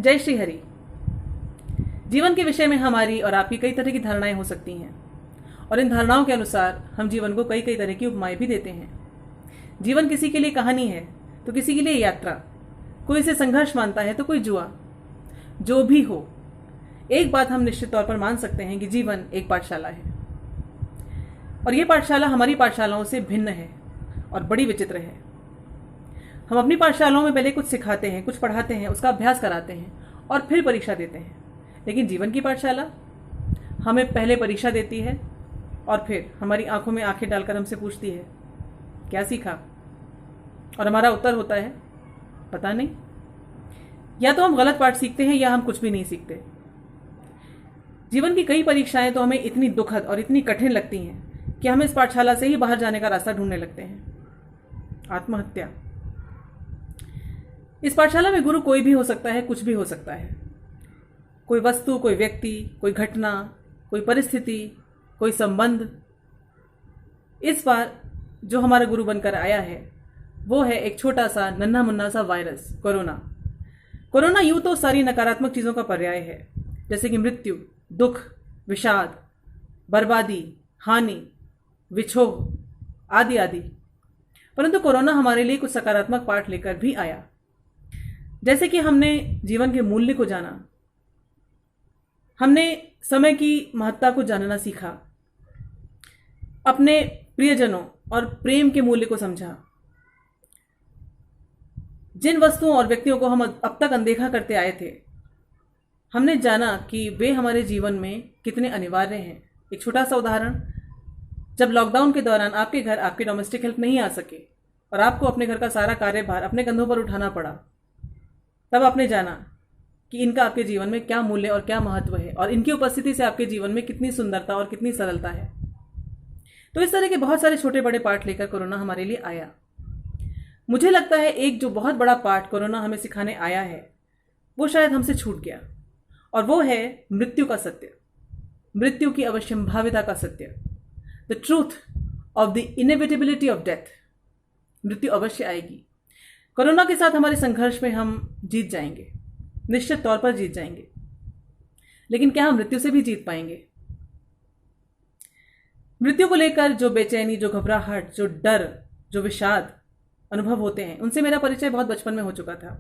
जय श्री हरि। जीवन के विषय में हमारी और आपकी कई तरह की धारणाएं हो सकती हैं और इन धारणाओं के अनुसार हम जीवन को कई कई तरह की उपमाएं भी देते हैं। जीवन किसी के लिए कहानी है तो किसी के लिए यात्रा, कोई इसे संघर्ष मानता है तो कोई जुआ। जो भी हो, एक बात हम निश्चित तौर पर मान सकते हैं कि जीवन एक पाठशाला है और यह पाठशाला हमारी पाठशालाओं से भिन्न है और बड़ी विचित्र है। हम अपनी पाठशालाओं में पहले कुछ सिखाते हैं, कुछ पढ़ाते हैं, उसका अभ्यास कराते हैं और फिर परीक्षा देते हैं। लेकिन जीवन की पाठशाला हमें पहले परीक्षा देती है और फिर हमारी आंखों में आंखें डालकर हमसे पूछती है क्या सीखा, और हमारा उत्तर होता है पता नहीं। या तो हम गलत पाठ सीखते हैं या हम कुछ भी नहीं सीखते। जीवन की कई परीक्षाएं तो हमें इतनी दुखद और इतनी कठिन लगती हैं कि हम इस पाठशाला से ही बाहर जाने का रास्ता ढूंढने लगते हैं। आत्महत्या। इस पाठशाला में गुरु कोई भी हो सकता है, कुछ भी हो सकता है। कोई वस्तु, कोई व्यक्ति, कोई घटना, कोई परिस्थिति, कोई संबंध। इस बार जो हमारा गुरु बनकर आया है वो है एक छोटा सा नन्हा मुन्ना सा वायरस, कोरोना। कोरोना यूं तो सारी नकारात्मक चीजों का पर्याय है, जैसे कि मृत्यु, दुख, विषाद, बर्बादी, हानि, विछोह आदि आदि। परंतु कोरोना हमारे लिए कुछ सकारात्मक पाठ लेकर भी आया, जैसे कि हमने जीवन के मूल्य को जाना, हमने समय की महत्ता को जानना सीखा, अपने प्रियजनों और प्रेम के मूल्य को समझा। जिन वस्तुओं और व्यक्तियों को हम अब तक अनदेखा करते आए थे, हमने जाना कि वे हमारे जीवन में कितने अनिवार्य हैं। एक छोटा सा उदाहरण, जब लॉकडाउन के दौरान आपके घर आपके डोमेस्टिक हेल्प नहीं आ सके और आपको अपने घर का सारा कार्यभार अपने कंधों पर उठाना पड़ा, तब आपने जाना कि इनका आपके जीवन में क्या मूल्य और क्या महत्व है और इनकी उपस्थिति से आपके जीवन में कितनी सुंदरता और कितनी सरलता है। तो इस तरह के बहुत सारे छोटे बड़े पाठ लेकर कोरोना हमारे लिए आया। मुझे लगता है एक जो बहुत बड़ा पाठ कोरोना हमें सिखाने आया है वो शायद हमसे छूट गया, और वो है मृत्यु का सत्य, मृत्यु की अवश्यंभाविता का सत्य, the truth of the inevitability of death. मृत्यु अवश्य आएगी। कोरोना के साथ हमारे संघर्ष में हम जीत जाएंगे, निश्चित तौर पर जीत जाएंगे। लेकिन क्या हम मृत्यु से भी जीत पाएंगे? मृत्यु को लेकर जो बेचैनी, जो घबराहट, जो डर, जो विषाद अनुभव होते हैं, उनसे मेरा परिचय बहुत बचपन में हो चुका था।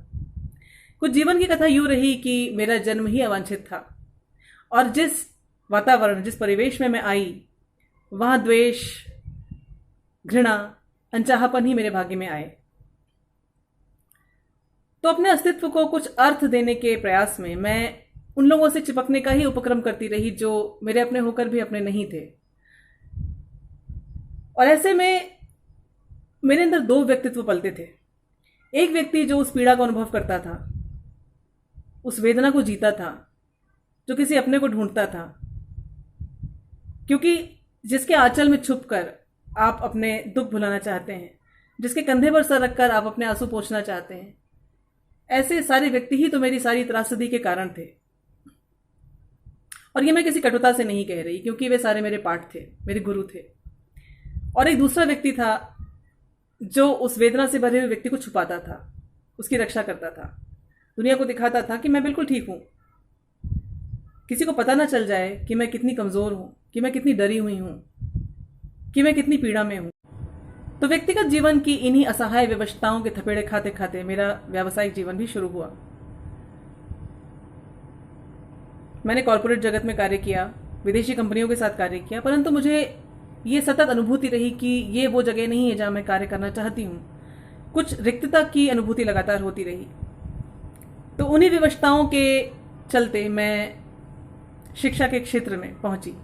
कुछ जीवन की कथा यूं रही कि मेरा जन्म ही अवांछित था और जिस वातावरण, जिस परिवेश में मैं आई, वहां द्वेष, घृणा, अनचाहापन ही मेरे भाग्य में आए। तो अपने अस्तित्व को कुछ अर्थ देने के प्रयास में मैं उन लोगों से चिपकने का ही उपक्रम करती रही जो मेरे अपने होकर भी अपने नहीं थे। और ऐसे में मेरे अंदर दो व्यक्तित्व पलते थे। एक व्यक्ति जो उस पीड़ा को अनुभव करता था, उस वेदना को जीता था, जो किसी अपने को ढूंढता था, क्योंकि जिसके आंचल में छुपकर आप अपने दुख भुलाना चाहते हैं, जिसके कंधे पर सर रखकर आप अपने आंसू पोंछना चाहते हैं, ऐसे सारे व्यक्ति ही तो मेरी सारी त्रासदी के कारण थे। और ये मैं किसी कटुता से नहीं कह रही, क्योंकि वे सारे मेरे पाठ थे, मेरे गुरु थे। और एक दूसरा व्यक्ति था जो उस वेदना से भरे हुए व्यक्ति को छुपाता था, उसकी रक्षा करता था, दुनिया को दिखाता था कि मैं बिल्कुल ठीक हूं, किसी को पता ना चल जाए कि मैं कितनी कमजोर हूं, कि मैं कितनी डरी हुई हूं, कि मैं कितनी पीड़ा में हूं। तो व्यक्तिगत जीवन की इन्हीं असहाय विवशताओं के थपेड़े खाते खाते मेरा व्यावसायिक जीवन भी शुरू हुआ। मैंने कॉर्पोरेट जगत में कार्य किया, विदेशी कंपनियों के साथ कार्य किया, परंतु मुझे ये सतत अनुभूति रही कि ये वो जगह नहीं है जहां मैं कार्य करना चाहती हूं। कुछ रिक्तता की अनुभूति लगातार होती रही। तो उन्हीं विवशताओं के चलते मैं शिक्षा के क्षेत्र में पहुंची,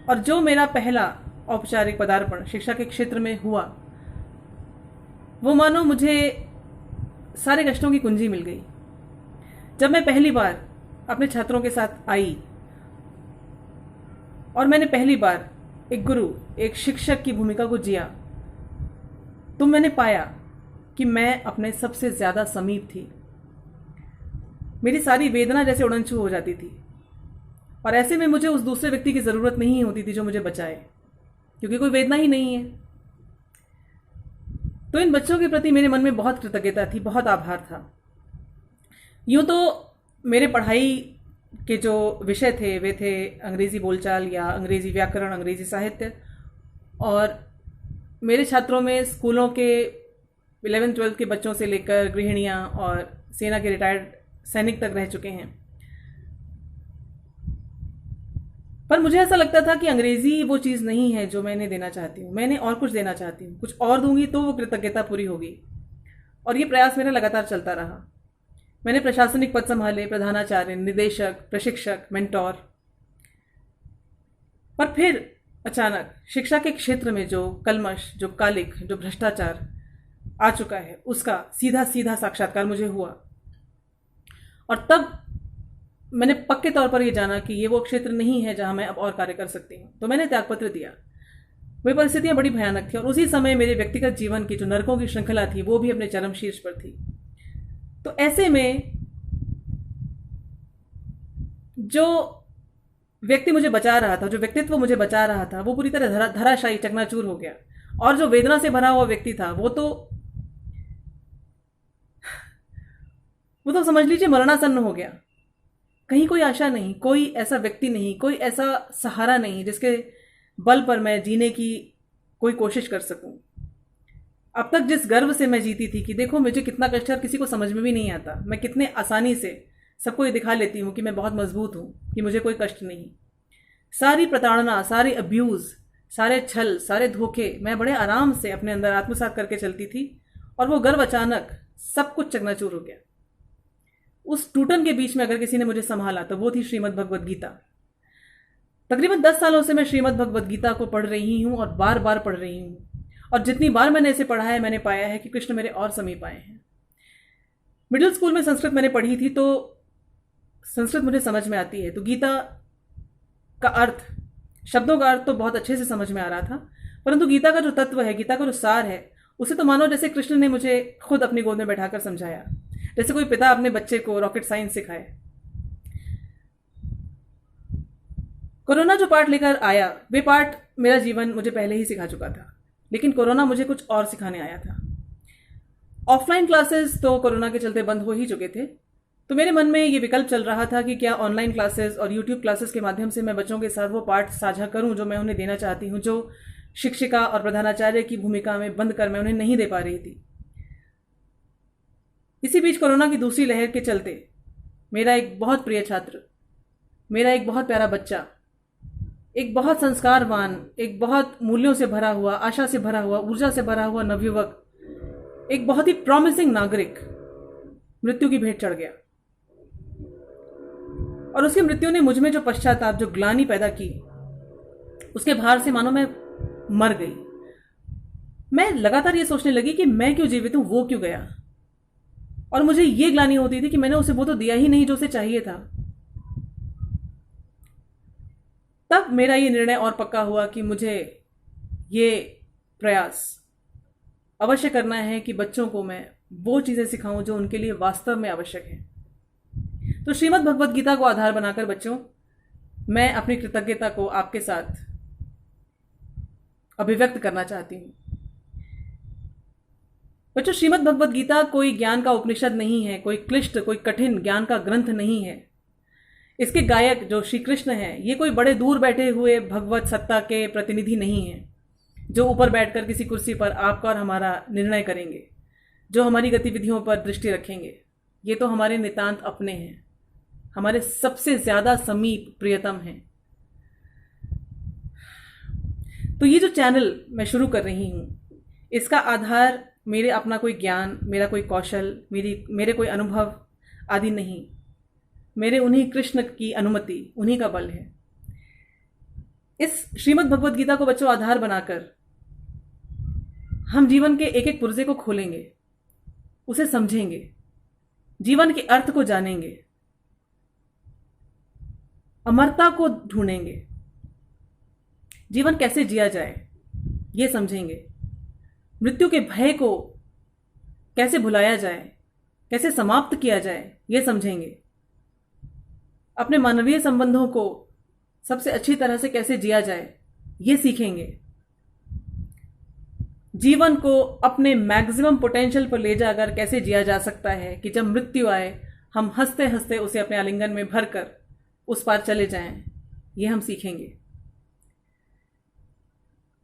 और जो मेरा पहला औपचारिक पदार्पण शिक्षा के क्षेत्र में हुआ, वो मानो मुझे सारे कष्टों की कुंजी मिल गई। जब मैं पहली बार अपने छात्रों के साथ आई और मैंने पहली बार एक गुरु, एक शिक्षक की भूमिका को जिया, तो मैंने पाया कि मैं अपने सबसे ज्यादा समीप थी। मेरी सारी वेदना जैसे उड़नछू हो जाती थी, और ऐसे में मुझे उस दूसरे व्यक्ति की जरूरत नहीं होती थी जो मुझे बचाए, क्योंकि कोई वेदना ही नहीं है। तो इन बच्चों के प्रति मेरे मन में बहुत कृतज्ञता थी, बहुत आभार था। यूं तो मेरे पढ़ाई के जो विषय थे वे थे अंग्रेज़ी बोलचाल या अंग्रेज़ी व्याकरण, अंग्रेज़ी साहित्य। और मेरे छात्रों में स्कूलों के 11th-12th के बच्चों से लेकर गृहिणियाँ और सेना के रिटायर्ड सैनिक तक रह चुके हैं। पर मुझे ऐसा लगता था कि अंग्रेज़ी वो चीज़ नहीं है जो मैंने देना चाहती हूँ। मैंने और कुछ देना चाहती हूँ, कुछ और दूंगी तो वो कृतज्ञता पूरी होगी। और ये प्रयास मेरा लगातार चलता रहा। मैंने प्रशासनिक पद संभाले, प्रधानाचार्य, निदेशक, प्रशिक्षक, मेंटोर। पर फिर अचानक शिक्षा के क्षेत्र में जो कलमश, जो कालिक, जो भ्रष्टाचार आ चुका है, उसका सीधा सीधा साक्षात्कार मुझे हुआ। और तब मैंने पक्के तौर पर यह जाना कि ये वो क्षेत्र नहीं है जहां मैं अब और कार्य कर सकती हूँ। तो मैंने त्यागपत्र दिया। वे परिस्थितियां बड़ी भयानक थी और उसी समय मेरे व्यक्तिगत जीवन की जो नरकों की श्रृंखला थी वो भी अपने चरम शीर्ष पर थी। तो ऐसे में जो व्यक्ति मुझे बचा रहा था, जो व्यक्तित्व मुझे बचा रहा था, वो पूरी तरह धराशायी, चकनाचूर हो गया। और जो वेदना से भरा हुआ व्यक्ति था वो तो समझ लीजिए मरणासन्न हो गया। कहीं कोई आशा नहीं, कोई ऐसा व्यक्ति नहीं, कोई ऐसा सहारा नहीं जिसके बल पर मैं जीने की कोई कोशिश कर सकूं। अब तक जिस गर्व से मैं जीती थी कि देखो मुझे कितना कष्ट है, किसी को समझ में भी नहीं आता, मैं कितने आसानी से सबको ये दिखा लेती हूँ कि मैं बहुत मजबूत हूँ, कि मुझे कोई कष्ट नहीं। सारी प्रताड़ना, सारे अब्यूज़, सारे छल, सारे धोखे मैं बड़े आराम से अपने अंदर आत्मसात करके चलती थी। और वो गर्व अचानक सब कुछ चकनाचूर हो गया। उस टूटन के बीच में अगर किसी ने मुझे संभाला तो वो थी श्रीमद् भगवद गीता। तकरीबन 10 सालों से मैं श्रीमद् भगवद गीता को पढ़ रही हूँ और बार बार पढ़ रही हूँ। और जितनी बार मैंने इसे पढ़ा है, मैंने पाया है कि कृष्ण मेरे और समीप आए हैं। मिडिल स्कूल में संस्कृत मैंने पढ़ी थी तो संस्कृत मुझे समझ में आती है, तो गीता का अर्थ, शब्दों का अर्थ तो बहुत अच्छे से समझ में आ रहा था, परंतु गीता का जो तत्व है, गीता का जो सार है, उसे तो मानो जैसे कृष्ण ने मुझे खुद अपनी गोद में बैठाकर समझाया, जैसे कोई पिता अपने बच्चे को रॉकेट साइंस सिखाए। कोरोना जो पाठ लेकर आया, वे पाठ मेरा जीवन मुझे पहले ही सिखा चुका था, लेकिन कोरोना मुझे कुछ और सिखाने आया था। ऑफलाइन क्लासेस तो कोरोना के चलते बंद हो ही चुके थे, तो मेरे मन में ये विकल्प चल रहा था कि क्या ऑनलाइन क्लासेस और यूट्यूब क्लासेस के माध्यम से मैं बच्चों के साथ वो पाठ साझा करूं जो मैं उन्हें देना चाहती हूं, जो शिक्षिका और प्रधानाचार्य की भूमिका में बंद कर मैं उन्हें नहीं दे पा रही थी। इसी बीच कोरोना की दूसरी लहर के चलते मेरा एक बहुत प्रिय छात्र, मेरा एक बहुत प्यारा बच्चा, एक बहुत संस्कारवान, एक बहुत मूल्यों से भरा हुआ, आशा से भरा हुआ, ऊर्जा से भरा हुआ नवयुवक, एक बहुत ही प्रॉमिसिंग नागरिक मृत्यु की भेंट चढ़ गया। और उसकी मृत्यु ने मुझ में जो पश्चाताप, जो ग्लानि पैदा की, उसके भार से मानो मैं मर गई। मैं लगातार ये सोचने लगी कि मैं क्यों जीवित हूं, वो क्यों गया। और मुझे ये ग्लानि होती थी कि मैंने उसे वो तो दिया ही नहीं जो उसे चाहिए था। तब मेरा ये निर्णय और पक्का हुआ कि मुझे ये प्रयास अवश्य करना है कि बच्चों को मैं वो चीज़ें सिखाऊं जो उनके लिए वास्तव में आवश्यक है। तो श्रीमद् भगवद गीता को आधार बनाकर बच्चों, मैं अपनी कृतज्ञता को आपके साथ अभिव्यक्त करना चाहती हूं। बच्चों, श्रीमद् भगवद गीता कोई ज्ञान का उपनिषद नहीं है, कोई क्लिष्ट, कोई कठिन ज्ञान का ग्रंथ नहीं है। इसके गायक जो श्री कृष्ण हैं, ये कोई बड़े दूर बैठे हुए भगवत सत्ता के प्रतिनिधि नहीं हैं, जो ऊपर बैठकर किसी कुर्सी पर आपका और हमारा निर्णय करेंगे, जो हमारी गतिविधियों पर दृष्टि रखेंगे। ये तो हमारे नितांत अपने हैं, हमारे सबसे ज्यादा समीप प्रियतम हैं। तो ये जो चैनल मैं शुरू कर रही हूं, इसका आधार मेरे अपना कोई ज्ञान, मेरा कोई कौशल, मेरे कोई अनुभव आदि नहीं, मेरे उन्हीं कृष्ण की अनुमति, उन्हीं का बल है। इस श्रीमद् भगवद गीता को बच्चों आधार बनाकर हम जीवन के एक एक पुर्जे को खोलेंगे, उसे समझेंगे, जीवन के अर्थ को जानेंगे, अमरता को ढूंढेंगे, जीवन कैसे जिया जाए ये समझेंगे, मृत्यु के भय को कैसे भुलाया जाए, कैसे समाप्त किया जाए ये समझेंगे, अपने मानवीय संबंधों को सबसे अच्छी तरह से कैसे जिया जाए ये सीखेंगे, जीवन को अपने मैक्सिमम पोटेंशियल पर ले जाकर कैसे जिया जा सकता है कि जब मृत्यु आए हम हंसते हंसते उसे अपने आलिंगन में भरकर उस पार चले जाएं, ये हम सीखेंगे।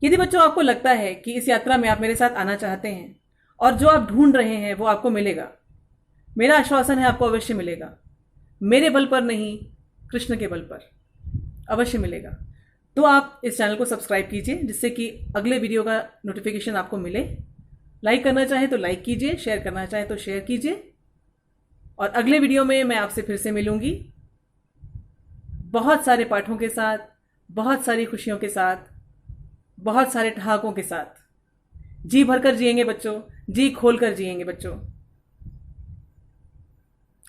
यदि बच्चों आपको लगता है कि इस यात्रा में आप मेरे साथ आना चाहते हैं और जो आप ढूंढ रहे हैं वो आपको मिलेगा, मेरा आश्वासन है आपको अवश्य मिलेगा। मेरे बल पर नहीं, कृष्ण के बल पर अवश्य मिलेगा। तो आप इस चैनल को सब्सक्राइब कीजिए जिससे कि अगले वीडियो का नोटिफिकेशन आपको मिले। लाइक करना चाहे तो लाइक कीजिए, शेयर करना चाहे तो शेयर कीजिए। और अगले वीडियो में मैं आपसे फिर से मिलूंगी, बहुत सारे पाठों के साथ, बहुत सारी खुशियों के साथ, बहुत सारे ठहाकों के साथ। जी भरकर जिएंगे बच्चों, जी खोलकर जिएंगे बच्चों।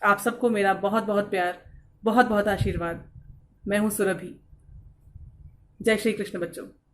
आप सबको मेरा बहुत बहुत प्यार, बहुत बहुत आशीर्वाद। मैं हूं सुरभि। जय श्री कृष्ण बच्चों।